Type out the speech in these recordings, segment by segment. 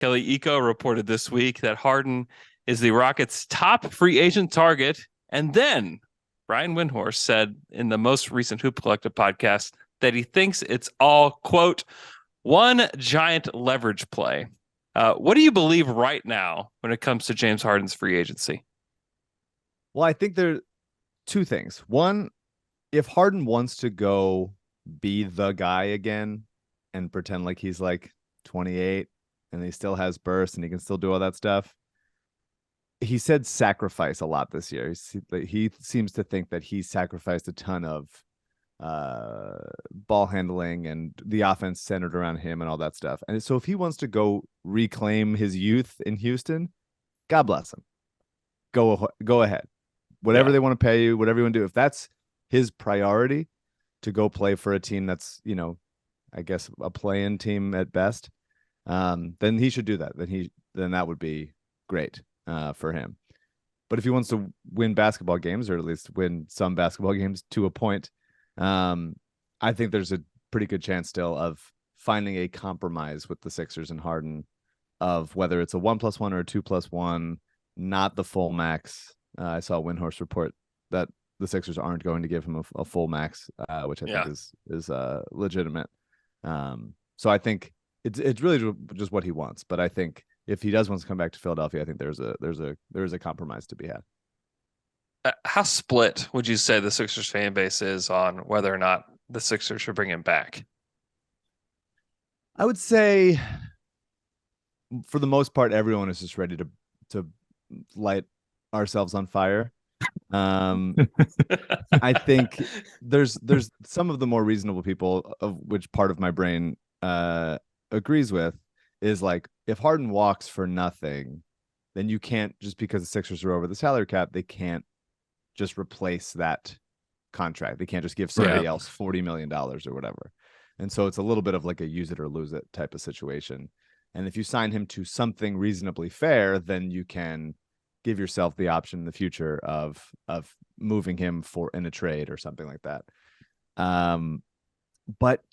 Kelly Eco reported this week that Harden is the Rockets' top free agent target. And then Brian Windhorst said in the most recent Hoop Collective podcast that he thinks it's all, quote, one giant leverage play. What do you believe right now when it comes to James Harden's free agency? Well, I think there are two things. One, if Harden wants to go be the guy again and pretend like he's like 28 and he still has bursts and he can still do all that stuff, he said sacrifice a lot this year. He seems to think that he sacrificed a ton of ball handling and the offense centered around him and all that stuff. And so if he wants to go reclaim his youth in Houston, God bless him. Go ahead. Whatever Yeah. they want to pay you, whatever you want to do. If that's his priority to go play for a team that's, I guess a play-in team at best, then he should do that. Then that would be great for him. But if he wants to win basketball games, or at least win some basketball games to a point, I think there's a pretty good chance still of finding a compromise with the Sixers and Harden of whether it's a 1+1 or a 2+1, not the full max. I saw Windhorst report that the Sixers aren't going to give him a full max, which I think is legitimate. So I think it's really just what he wants. But I think if he does want to come back to Philadelphia, I think there's a compromise to be had. How split would you say the Sixers fan base is on whether or not the Sixers should bring him back? I would say, for the most part, everyone is just ready to light ourselves on fire. I think there's some of the more reasonable people, of which part of my brain agrees with, is like, if Harden walks for nothing, then you can't, just because the Sixers are over the salary cap, they can't just replace that contract. They can't just give somebody else $40 million or whatever. And so it's a little bit of like a use it or lose it type of situation. And if you sign him to something reasonably fair, then you can give yourself the option in the future of moving him in a trade or something like that. But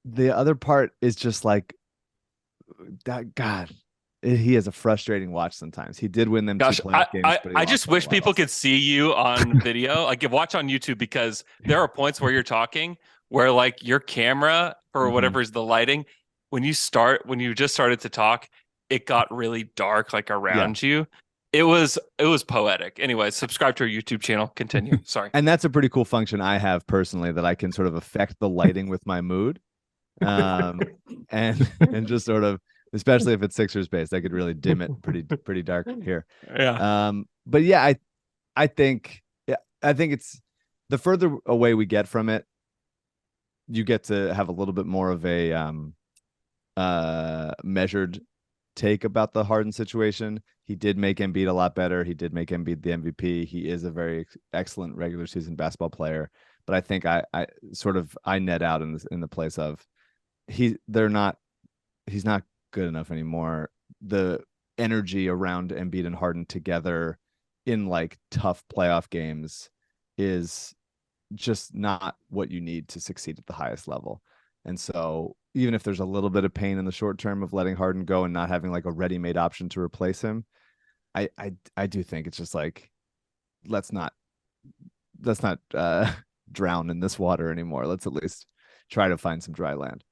the other part is just like, that God, he is a frustrating watch sometimes. He did win them Gosh, 2 playoff games, but I just wish people could see you on video, like watch on YouTube, because there are points where you're talking where like your camera or whatever is the lighting, when you just started to talk, it got really dark like around you. It was poetic. Anyway, subscribe to our YouTube channel. Continue. Sorry. And that's a pretty cool function I have personally, that I can sort of affect the lighting with my mood. And just sort of, especially if it's Sixers based, I could really dim it pretty dark here. Yeah. But yeah, I think it's, the further away we get from it, you get to have a little bit more of a measured take about the Harden situation. He did make Embiid a lot better. He did make Embiid the MVP. He is a very excellent regular season basketball player. But I think I net out in the place of, he's not good enough anymore. The energy around Embiid and Harden together in like tough playoff games is just not what you need to succeed at the highest level. And so even if there's a little bit of pain in the short term of letting Harden go and not having like a ready-made option to replace him, I do think it's just like, let's not drown in this water anymore. Let's at least try to find some dry land.